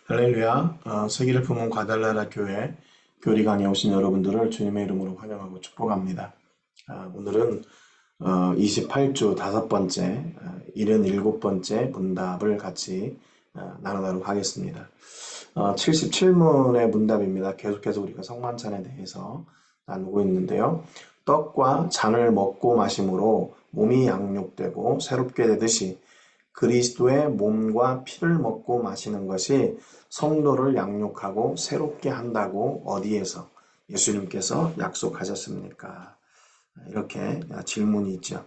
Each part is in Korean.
할렐루야, 세계를 품은 과달라라 교회 교리 강의에 오신 여러분들을 주님의 이름으로 환영하고 축복합니다. 오늘은 28주 다섯 번째, 77번째 문답을 같이 나누도록 하겠습니다. 77문의 문답입니다. 계속해서 우리가 성만찬에 대해서 나누고 있는데요. 떡과 잔을 먹고 마심으로 몸이 양육되고 새롭게 되듯이 그리스도의 몸과 피를 먹고 마시는 것이 성도를 양육하고 새롭게 한다고 어디에서 예수님께서 약속하셨습니까? 이렇게 질문이 있죠.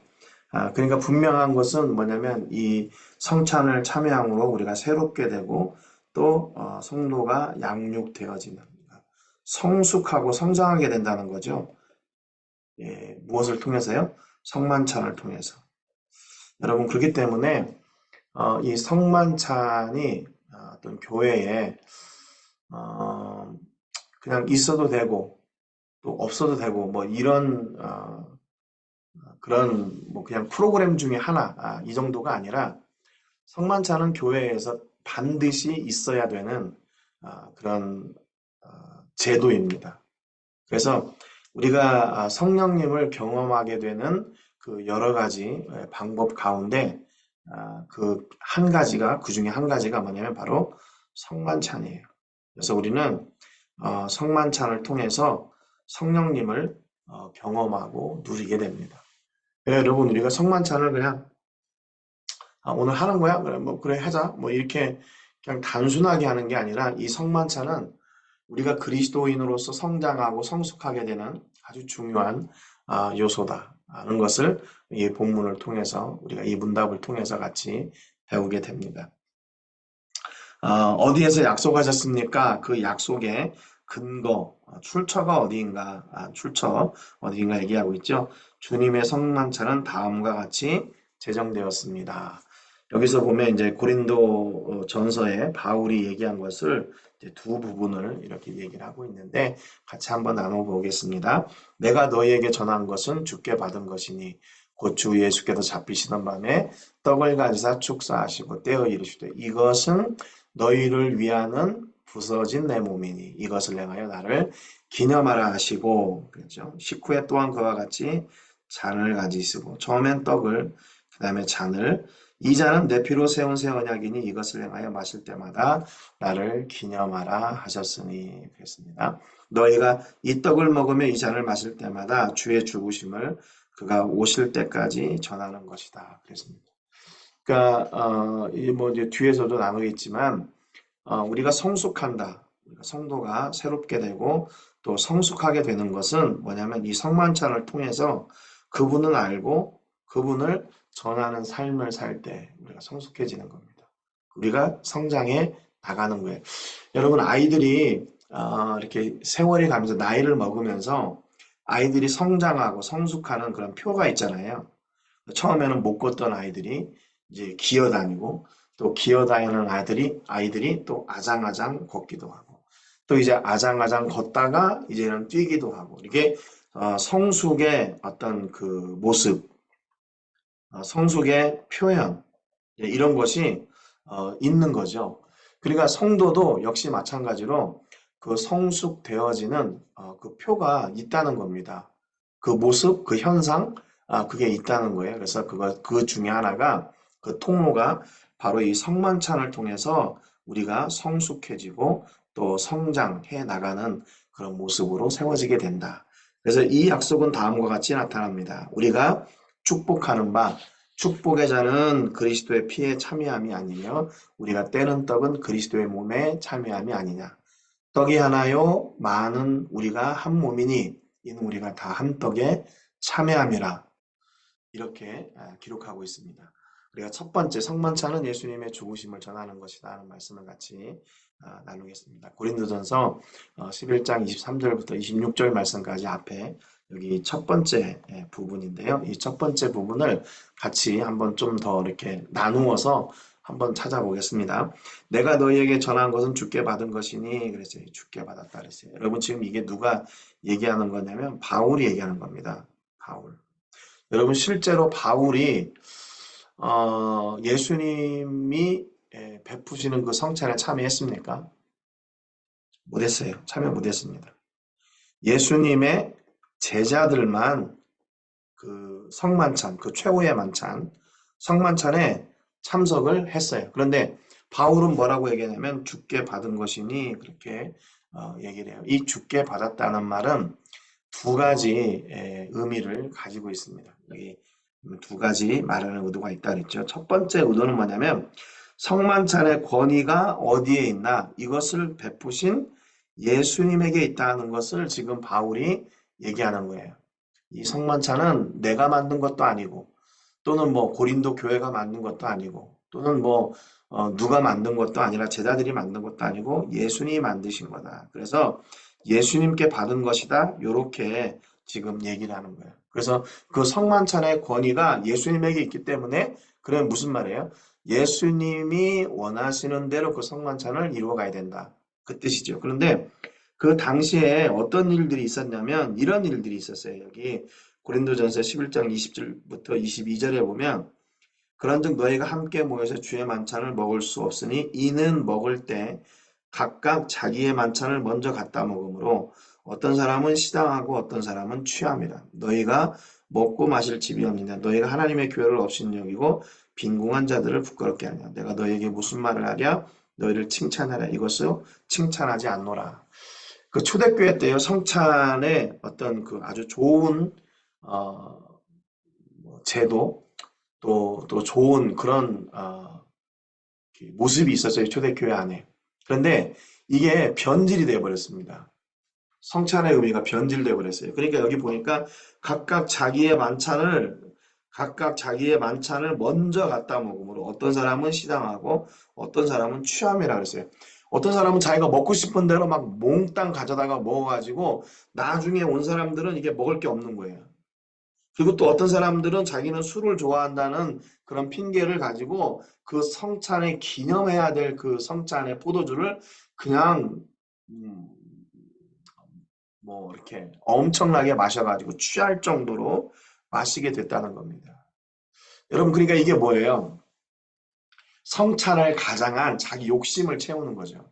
그러니까 분명한 것은 뭐냐면 이 성찬을 참여함으로 우리가 새롭게 되고 또 성도가 양육되어지는 성숙하고 성장하게 된다는 거죠. 예, 무엇을 통해서요? 성만찬을 통해서. 여러분 그렇기 때문에 이 성만찬이 어떤 교회에 어, 그냥 있어도 되고 또 없어도 되고 뭐 이런 그런 뭐 그냥 프로그램 중에 하나 이 정도가 아니라 성만찬은 교회에서 반드시 있어야 되는 그런 제도입니다. 그래서 우리가 성령님을 경험하게 되는 그 여러 가지 방법 가운데 그 한 가지가 그 중에 한 가지가 뭐냐면 바로 성만찬이에요. 그래서 우리는 성만찬을 통해서 성령님을 경험하고 누리게 됩니다. 여러분 우리가 성만찬을 그냥 오늘 하는 거야? 그래 뭐 그래 하자 뭐 이렇게 그냥 단순하게 하는 게 아니라 이 성만찬은 우리가 그리스도인으로서 성장하고 성숙하게 되는 아주 중요한 요소다라는 것을 이 본문을 통해서 우리가 이 문답을 통해서 같이 배우게 됩니다. 어디에서 약속하셨습니까? 그 약속의 근거, 출처가 어디인가? 출처 어디인가 얘기하고 있죠. 주님의 성만찬은 다음과 같이 제정되었습니다. 여기서 보면 이제 고린도 전서에 바울이 얘기한 것을 이제 두 부분을 이렇게 얘기를 하고 있는데 같이 한번 나눠보겠습니다. 내가 너희에게 전한 것은 주께 받은 것이니 곧 주 예수께서 잡히시던 밤에 떡을 가지사 축사하시고 떼어 이르시되 이것은 너희를 위하는 부서진 내 몸이니 이것을 행하여 나를 기념하라 하시고 그렇죠. 식후에 또한 그와 같이 잔을 가지시고 처음엔 떡을 그 다음에 잔을 이 잔은 내 피로 세운 새 언약이니 이것을 행하여 마실 때마다 나를 기념하라 하셨으니 그랬습니다. 너희가 이 떡을 먹으며 이 잔을 마실 때마다 주의 죽으심을 그가 오실 때까지 전하는 것이다. 그랬습니다. 그러니까 이뭐 이제 뒤에서도 나누겠지만 우리가 성숙한다. 우리가 성도가 새롭게 되고 또 성숙하게 되는 것은 뭐냐면 이 성만찬을 통해서 그분을 알고 그분을 전하는 삶을 살 때 우리가 성숙해지는 겁니다. 우리가 성장해 나가는 거예요. 여러분 아이들이 이렇게 세월이 가면서 나이를 먹으면서 아이들이 성장하고 성숙하는 그런 표가 있잖아요. 처음에는 못 걷던 아이들이 이제 기어다니고 또 기어다니는 아이들이 또 아장아장 걷기도 하고 또 이제 아장아장 걷다가 이제는 뛰기도 하고 이게 성숙의 어떤 그 모습, 성숙의 표현 이런 것이 있는 거죠. 그러니까 성도도 역시 마찬가지로 그 성숙되어지는 그 표가 있다는 겁니다. 그 모습, 그 현상, 그게 있다는 거예요. 그래서 그 중에 하나가 그 통로가 바로 이 성만찬을 통해서 우리가 성숙해지고 또 성장해 나가는 그런 모습으로 세워지게 된다. 그래서 이 약속은 다음과 같이 나타납니다. 우리가 축복하는 바, 축복의 자는 그리스도의 피에 참여함이 아니며 우리가 떼는 떡은 그리스도의 몸에 참여함이 아니냐. 떡이 하나요 많은 우리가 한 몸이니 이는 우리가 다 한 떡에 참여함이라. 이렇게 기록하고 있습니다. 우리가 첫 번째 성만찬은 예수님의 죽으심을 전하는 것이다 하는 말씀을 같이 나누겠습니다. 고린도전서 11장 23절부터 26절 말씀까지 앞에 여기 첫 번째 부분인데요. 이 첫 번째 부분을 같이 한번 좀 더 이렇게 나누어서 한번 찾아보겠습니다. 내가 너희에게 전한 것은 주께 받은 것이니 그랬어요. 주께 받았다 그랬어요. 여러분 지금 이게 누가 얘기하는 거냐면 바울이 얘기하는 겁니다. 바울. 여러분 실제로 바울이 예수님이 베푸시는 그 성찬에 참여했습니까? 못했어요. 참여 못했습니다. 예수님의 제자들만 그 성만찬, 그 최후의 만찬, 성만찬에 참석을 했어요. 그런데 바울은 뭐라고 얘기하냐면 주께 받은 것이니 그렇게 얘기를 해요. 이 주께 받았다는 말은 두 가지 의미를 가지고 있습니다. 여기 두 가지 말하는 의도가 있다 그랬죠. 첫 번째 의도는 뭐냐면 성만찬의 권위가 어디에 있나 이것을 베푸신 예수님에게 있다는 것을 지금 바울이 얘기하는 거예요. 이 성만찬은 내가 만든 것도 아니고 또는 뭐 고린도 교회가 만든 것도 아니고 또는 뭐 누가 만든 것도 아니라 제자들이 만든 것도 아니고 예수님이 만드신 거다. 그래서 예수님께 받은 것이다. 요렇게 지금 얘기를 하는 거예요. 그래서 그 성만찬의 권위가 예수님에게 있기 때문에 그러면 무슨 말이에요? 예수님이 원하시는 대로 그 성만찬을 이루어 가야 된다. 그 뜻이죠. 그런데 그 당시에 어떤 일들이 있었냐면 이런 일들이 있었어요. 여기 고린도전서 11장 20절부터 22절에 보면 그런즉 너희가 함께 모여서 주의 만찬을 먹을 수 없으니 이는 먹을 때 각각 자기의 만찬을 먼저 갖다 먹으므로 어떤 사람은 시당하고 어떤 사람은 취함이라. 너희가 먹고 마실 집이 없느냐. 너희가 하나님의 교회를 없인 여기고 빈궁한 자들을 부끄럽게 하냐. 내가 너희에게 무슨 말을 하랴. 너희를 칭찬하랴. 이것을 칭찬하지 않노라. 그 초대교회 때요 성찬의 어떤 그 아주 좋은 어, 제도 또 좋은 그런 모습이 있었어요 초대교회 안에. 그런데 이게 변질이 되어 버렸습니다. 성찬의 의미가 변질되어 버렸어요. 그러니까 여기 보니까 각각 자기의 만찬을 각각 자기의 만찬을 먼저 갖다 먹으므로 어떤 사람은 시당하고 어떤 사람은 취함이라 그랬어요. 어떤 사람은 자기가 먹고 싶은 대로 막 몽땅 가져다가 먹어가지고 나중에 온 사람들은 이게 먹을 게 없는 거예요. 그리고 또 어떤 사람들은 자기는 술을 좋아한다는 그런 핑계를 가지고 그 성찬에 기념해야 될 그 성찬의 포도주를 그냥 음, 뭐 이렇게 엄청나게 마셔가지고 취할 정도로 마시게 됐다는 겁니다. 여러분 그러니까 이게 뭐예요? 성찬을 가장한 자기 욕심을 채우는 거죠.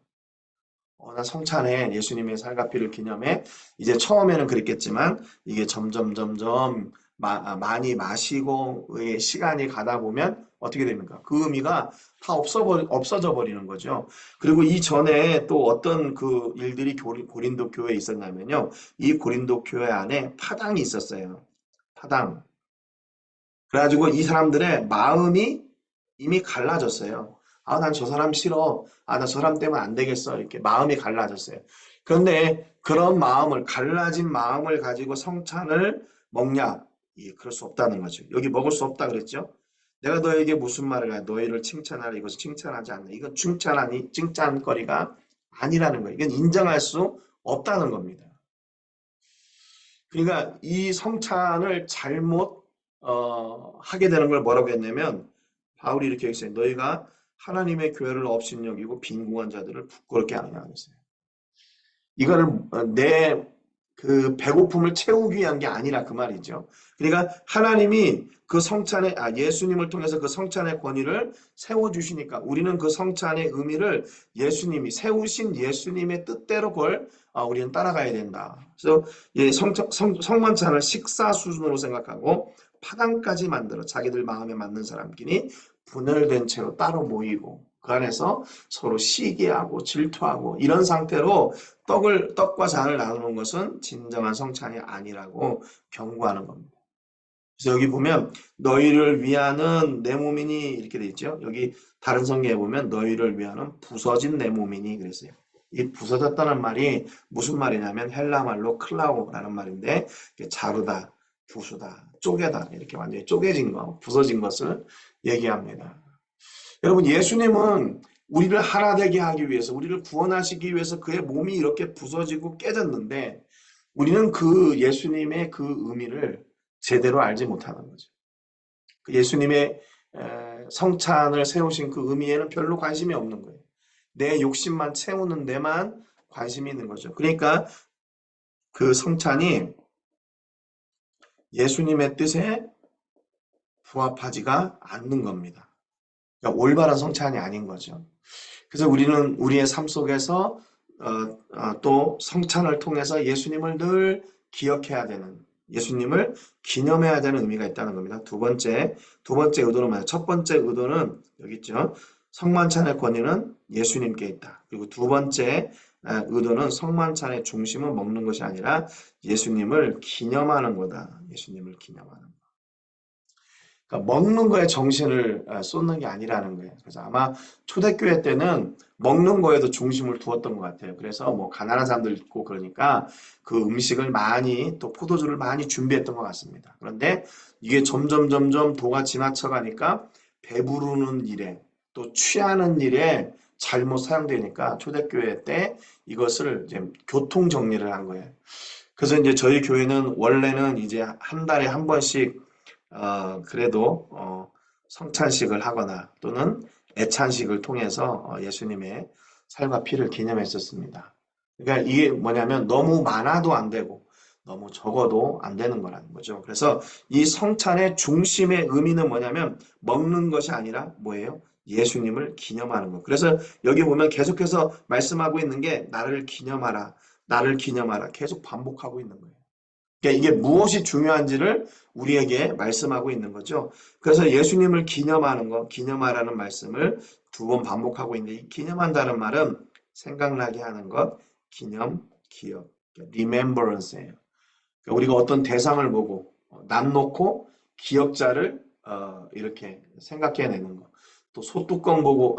나 성찬에 예수님의 살과 피를 기념해 이제 처음에는 그랬겠지만 이게 점점 많이 마시고 시간이 가다 보면 어떻게 됩니까? 그 의미가 다 없어져 버리는 거죠. 그리고 이전에 또 어떤 그 일들이 고린도 교회에 있었냐면요. 이 고린도 교회 안에 파당이 있었어요. 파당. 그래가지고 이 사람들의 마음이 이미 갈라졌어요. 아, 난 저 사람 싫어. 아, 나 저 사람 때문에 안 되겠어. 이렇게 마음이 갈라졌어요. 그런데 그런 마음을, 갈라진 마음을 가지고 성찬을 먹냐? 예, 그럴 수 없다는 거죠. 여기 먹을 수 없다 그랬죠? 내가 너에게 무슨 말을 해? 너희를 칭찬하라. 이것을 칭찬하지 않는. 이건 칭찬거리가 아니라는 거예요. 이건 인정할 수 없다는 겁니다. 그러니까 이 성찬을 잘못 하게 되는 걸 뭐라고 했냐면 바울이 이렇게 했어요. 너희가 하나님의 교회를 업신여기고 빈궁한 자들을 부끄럽게 하느냐 그랬어요. 이거를 내 그 배고픔을 채우기 위한 게 아니라 그 말이죠. 그러니까 하나님이 그 성찬의 예수님을 통해서 그 성찬의 권위를 세워 주시니까 우리는 그 성찬의 의미를 예수님이 세우신 예수님의 뜻대로 그걸 우리는 따라가야 된다. 그래서 성만찬을 식사 수준으로 생각하고 파당까지 만들어 자기들 마음에 맞는 사람끼리 분열된 채로 따로 모이고 그 안에서 서로 시기하고 질투하고 이런 상태로 떡과 잔을 나누는 것은 진정한 성찬이 아니라고 경고하는 겁니다. 그래서 여기 보면 너희를 위하는 내 몸이니 이렇게 돼 있죠. 여기 다른 성경에 보면 너희를 위하는 부서진 내 몸이니 그랬어요. 이 부서졌다는 말이 무슨 말이냐면 헬라 말로 클라오라는 말인데 자르다, 부수다, 쪼개다 이렇게 완전히 쪼개진 거, 부서진 것을 얘기합니다. 여러분 예수님은 우리를 하나 되게 하기 위해서 우리를 구원하시기 위해서 그의 몸이 이렇게 부서지고 깨졌는데 우리는 그 예수님의 그 의미를 제대로 알지 못하는 거죠. 그 예수님의 성찬을 세우신 그 의미에는 별로 관심이 없는 거예요. 내 욕심만 채우는 데만 관심이 있는 거죠. 그러니까 그 성찬이 예수님의 뜻에 부합하지가 않는 겁니다. 그러니까 올바른 성찬이 아닌 거죠. 그래서 우리는 우리의 삶 속에서 또 성찬을 통해서 예수님을 늘 기억해야 되는, 예수님을 기념해야 되는 의미가 있다는 겁니다. 두 번째 의도는 뭐예요? 첫 번째 의도는 여기 있죠. 성만찬의 권위는 예수님께 있다. 그리고 두 번째 의도는 성만찬의 중심은 먹는 것이 아니라 예수님을 기념하는 거다. 예수님을 기념하는 거. 그러니까 먹는 거에 정신을 쏟는 게 아니라는 거예요. 그래서 아마 초대교회 때는 먹는 거에도 중심을 두었던 것 같아요. 그래서 뭐 가난한 사람들 있고 그러니까 그 음식을 많이 또 포도주를 많이 준비했던 것 같습니다. 그런데 이게 점점 도가 지나쳐 가니까 배부르는 일에 또 취하는 일에 잘못 사용되니까 초대교회 때 이것을 이제 교통 정리를 한 거예요. 그래서 이제 저희 교회는 원래는 이제 한 달에 한 번씩 그래도 성찬식을 하거나 또는 애찬식을 통해서 예수님의 살과 피를 기념했었습니다. 그러니까 이게 뭐냐면 너무 많아도 안 되고 너무 적어도 안 되는 거라는 거죠. 그래서 이 성찬의 중심의 의미는 뭐냐면 먹는 것이 아니라 뭐예요? 예수님을 기념하는 것. 그래서 여기 보면 계속해서 말씀하고 있는 게 나를 기념하라, 나를 기념하라 계속 반복하고 있는 거예요. 그러니까 이게 무엇이 중요한지를 우리에게 말씀하고 있는 거죠. 그래서 예수님을 기념하는 것, 기념하라는 말씀을 두 번 반복하고 있는데 이 기념한다는 말은 생각나게 하는 것, 기념, 기억, 그러니까 remembrance예요. 그러니까 우리가 어떤 대상을 보고 남 놓고 기억자를 이렇게 생각해내는 거. 또 소뚜껑 보고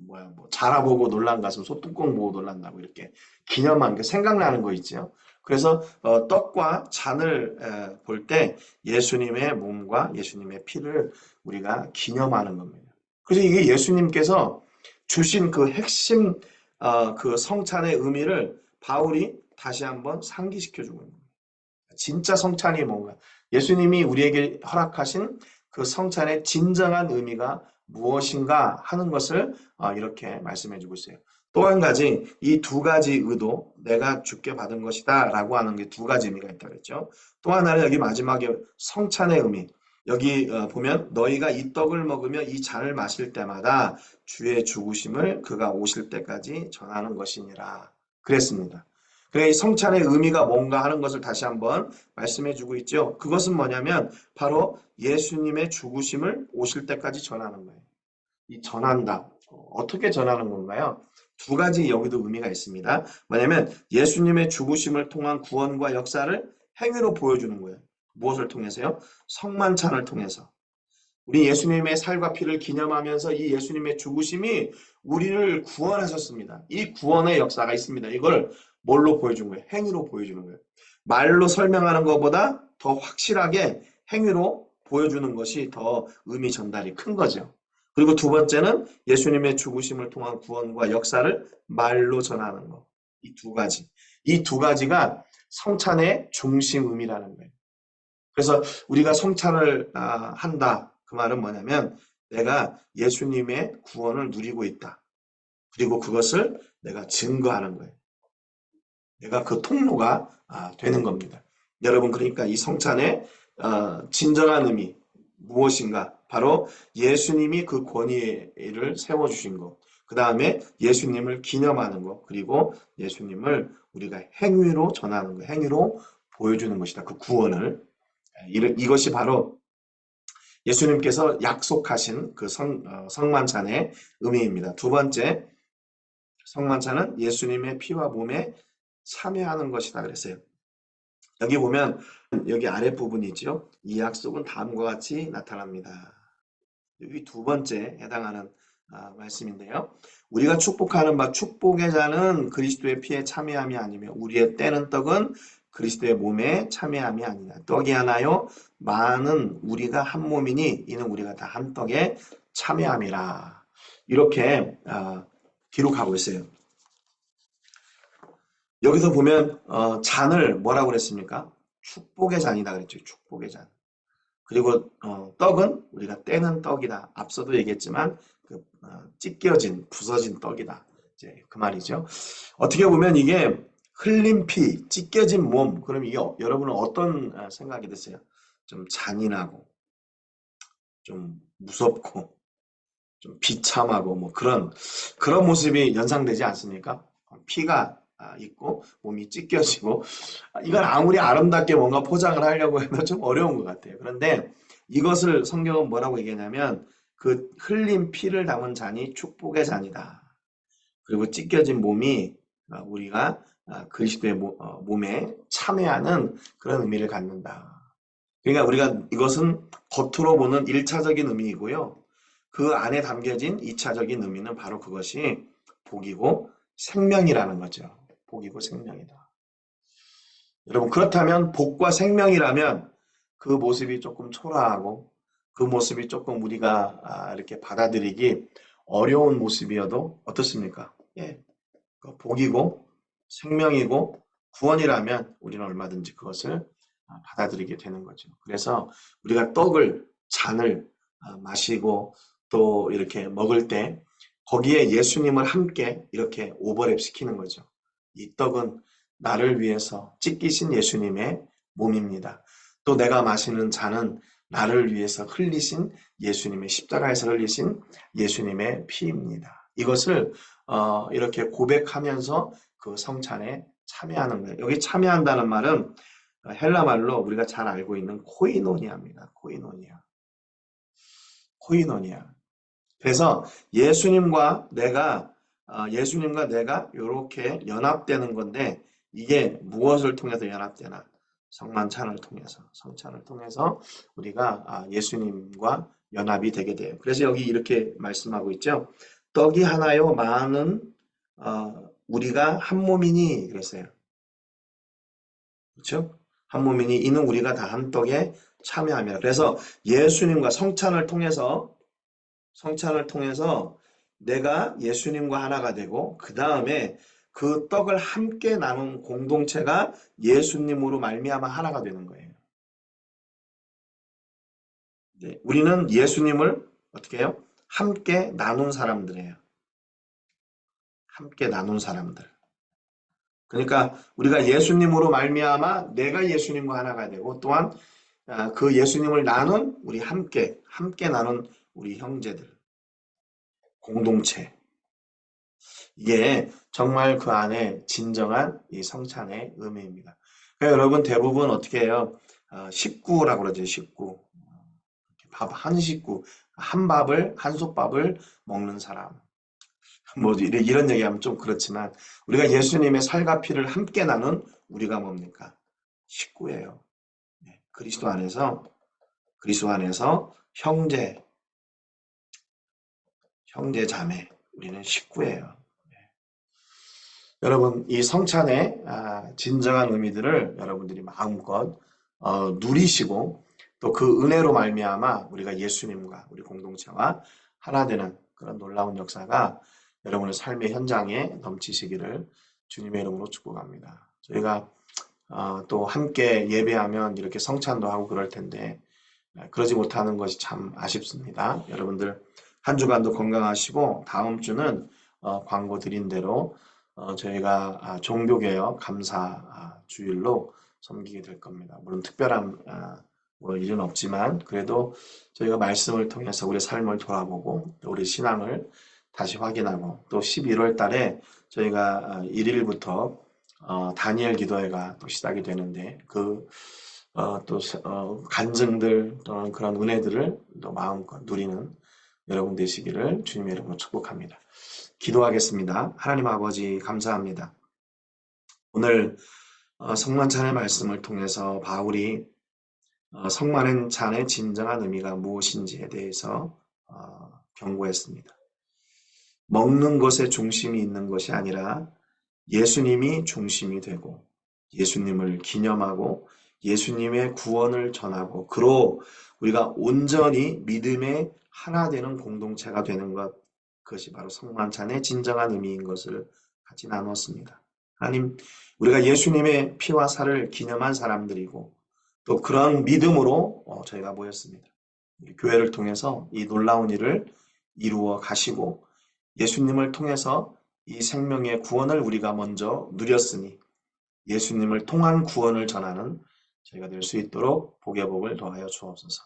뭐 자라 보고 놀란 가슴 소뚜껑 보고 놀란다고 이렇게 기념하는 게 생각나는 거 있죠. 그래서 떡과 잔을 볼 때 예수님의 몸과 예수님의 피를 우리가 기념하는 겁니다. 그래서 이게 예수님께서 주신 그 핵심 그 성찬의 의미를 바울이 다시 한번 상기시켜 주고 있는 거예요. 진짜 성찬이 뭔가, 예수님이 우리에게 허락하신 그 성찬의 진정한 의미가 무엇인가 하는 것을 이렇게 말씀해 주고 있어요. 또 한 가지, 이 두 가지 의도, 내가 주께 받은 것이다 라고 하는 게 두 가지 의미가 있다고 했죠. 또 하나는 여기 마지막에 성찬의 의미. 여기 보면 너희가 이 떡을 먹으며 이 잔을 마실 때마다 주의 죽으심을 그가 오실 때까지 전하는 것이니라. 그랬습니다. 그래, 이 성찬의 의미가 뭔가 하는 것을 다시 한번 말씀해 주고 있죠. 그것은 뭐냐면 바로 예수님의 죽으심을 오실 때까지 전하는 거예요. 이 전한다. 어떻게 전하는 건가요? 두 가지 여기도 의미가 있습니다. 뭐냐면 예수님의 죽으심을 통한 구원과 역사를 행위로 보여주는 거예요. 무엇을 통해서요? 성만찬을 통해서. 우리 예수님의 살과 피를 기념하면서 이 예수님의 죽으심이 우리를 구원하셨습니다. 이 구원의 역사가 있습니다. 이걸 뭘로 보여준 거예요? 행위로 보여주는 거예요. 말로 설명하는 것보다 더 확실하게 행위로 보여주는 것이 더 의미 전달이 큰 거죠. 그리고 두 번째는 예수님의 죽으심을 통한 구원과 역사를 말로 전하는 것. 이 두 가지. 이 두 가지가 성찬의 중심 의미라는 거예요. 그래서 우리가 성찬을 한다. 그 말은 뭐냐면 내가 예수님의 구원을 누리고 있다. 그리고 그것을 내가 증거하는 거예요. 내가 그 통로가 되는 겁니다. 여러분 그러니까 이 성찬의 진정한 의미 무엇인가? 바로 예수님이 그 권위를 세워주신 것. 그 다음에 예수님을 기념하는 것. 그리고 예수님을 우리가 행위로 전하는 것. 행위로 보여주는 것이다. 그 구원을. 이것이 바로 예수님께서 약속하신 그 성만찬의 의미입니다. 두 번째, 성만찬은 예수님의 피와 몸에 참여하는 것이다 그랬어요. 여기 보면 여기 아랫부분이 있죠. 이 약속은 다음과 같이 나타납니다. 여기 두 번째 해당하는 말씀인데요. 우리가 축복하는 바 축복의 잔은 그리스도의 피에 참여함이 아니며 우리의 떼는 떡은 그리스도의 몸에 참여함이 아니냐. 떡이 하나요 많은 우리가 한 몸이니 이는 우리가 다 한 떡에 참여함이라. 이렇게 기록하고 있어요. 여기서 보면 잔을 뭐라고 그랬습니까? 축복의 잔이다 그랬죠. 축복의 잔. 그리고 떡은 우리가 떼는 떡이다. 앞서도 얘기했지만 그 찢겨진 부서진 떡이다. 이제 그 말이죠. 어떻게 보면 이게 흘린 피, 찢겨진 몸. 그럼 이게 여러분은 어떤 생각이 드세요? 좀 잔인하고 좀 무섭고 좀 비참하고 뭐 그런 모습이 연상되지 않습니까? 피가 있고 몸이 찢겨지고 이건 아무리 아름답게 뭔가 포장을 하려고 해도 좀 어려운 것 같아요. 그런데 이것을 성경은 뭐라고 얘기하냐면 그 흘린 피를 담은 잔이 축복의 잔이다. 그리고 찢겨진 몸이 우리가 그리스도의 몸에 참여하는 그런 의미를 갖는다. 그러니까 우리가 이것은 겉으로 보는 1차적인 의미이고요. 그 안에 담겨진 2차적인 의미는 바로 그것이 복이고 생명이라는 거죠. 복이고 생명이다. 여러분 그렇다면 복과 생명이라면 그 모습이 조금 초라하고 그 모습이 조금 우리가 이렇게 받아들이기 어려운 모습이어도 어떻습니까? 예, 그 복이고 생명이고 구원이라면 우리는 얼마든지 그것을 받아들이게 되는 거죠. 그래서 우리가 잔을 마시고 또 이렇게 먹을 때 거기에 예수님을 함께 이렇게 오버랩 시키는 거죠. 이 떡은 나를 위해서 찢기신 예수님의 몸입니다. 또 내가 마시는 잔은 나를 위해서 흘리신 예수님의 십자가에서 흘리신 예수님의 피입니다. 이것을 이렇게 고백하면서 그 성찬에 참여하는 거예요. 여기 참여한다는 말은 헬라 말로 우리가 잘 알고 있는 코이노니아입니다. 코이노니아. 그래서 예수님과 내가 이렇게 연합되는 건데 이게 무엇을 통해서 연합되나? 성찬을 통해서 우리가 예수님과 연합이 되게 돼요. 그래서 여기 이렇게 말씀하고 있죠. 떡이 하나요, 많은 우리가 한 몸이니 그랬어요. 그렇죠? 한 몸이니 이는 우리가 다 한 떡에 참여하며. 그래서 예수님과 성찬을 통해서 내가 예수님과 하나가 되고 그 다음에 그 떡을 함께 나눈 공동체가 예수님으로 말미암아 하나가 되는 거예요. 네, 우리는 예수님을 어떻게 해요? 함께 나눈 사람들이에요. 함께 나눈 사람들. 그러니까 우리가 예수님으로 말미암아 내가 예수님과 하나가 되고 또한 그 예수님을 나눈 우리 함께 나눈 우리 형제들, 공동체. 이게 정말 그 안에 진정한 이 성찬의 의미입니다. 그러니까 여러분 대부분 어떻게 해요? 식구라고 그러죠, 식구. 한 식구, 한 솥밥을 먹는 사람. 뭐 이런 얘기하면 좀 그렇지만 우리가 예수님의 살과 피를 함께 나눈 우리가 뭡니까? 식구예요. 네, 그리스도 안에서 형제 자매, 우리는 식구예요. 여러분, 이 성찬의 진정한 의미들을 여러분들이 마음껏 누리시고 또 그 은혜로 말미암아 우리가 예수님과 우리 공동체와 하나 되는 그런 놀라운 역사가 여러분의 삶의 현장에 넘치시기를 주님의 이름으로 축복합니다. 저희가 또 함께 예배하면 이렇게 성찬도 하고 그럴 텐데 그러지 못하는 것이 참 아쉽습니다. 여러분들 한 주간도 건강하시고 다음 주는 광고 드린 대로 저희가 종교개혁 감사 주일로 섬기게 될 겁니다. 물론 특별한 뭐 일은 없지만 그래도 저희가 말씀을 통해서 우리 삶을 돌아보고 또 우리 신앙을 다시 확인하고 또 11월 달에 저희가 1일부터 다니엘 기도회가 또 시작이 되는데 또 간증들 또는 그런 은혜들을 또 마음껏 누리는 여러분 되시기를 주님의 이름으로 축복합니다. 기도하겠습니다. 하나님 아버지 감사합니다. 오늘 성만찬의 말씀을 통해서 바울이 성만찬의 진정한 의미가 무엇인지에 대해서 경고했습니다. 먹는 것에 중심이 있는 것이 아니라 예수님이 중심이 되고 예수님을 기념하고 예수님의 구원을 전하고 그로 우리가 온전히 믿음의 하나 되는 공동체가 되는 것 그것이 바로 성만찬의 진정한 의미인 것을 같이 나눴습니다. 하나님 우리가 예수님의 피와 살을 기념한 사람들이고 또 그런 믿음으로 저희가 모였습니다. 교회를 통해서 이 놀라운 일을 이루어 가시고 예수님을 통해서 이 생명의 구원을 우리가 먼저 누렸으니 예수님을 통한 구원을 전하는 저희가 될 수 있도록 복의 복을 더하여 주옵소서.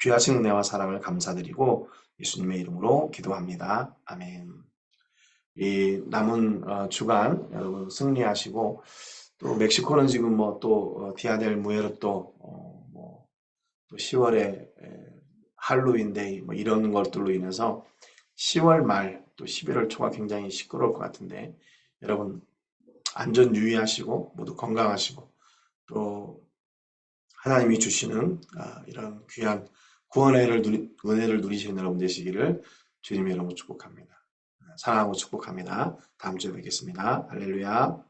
귀하신 은혜와 사랑을 감사드리고 예수님의 이름으로 기도합니다. 아멘. 이 남은 주간 여러분 승리하시고 또 멕시코는 지금 뭐 또 디아델 무에르토 또 10월에 할로윈데이 뭐 이런 것들로 인해서 10월 말 또 11월 초가 굉장히 시끄러울 것 같은데 여러분 안전 유의하시고 모두 건강하시고 또 하나님이 주시는 이런 귀한 구원의 은혜를 누리시는 여러분 되시기를 주님의 이름으로 축복합니다. 사랑하고 축복합니다. 다음 주에 뵙겠습니다. 할렐루야.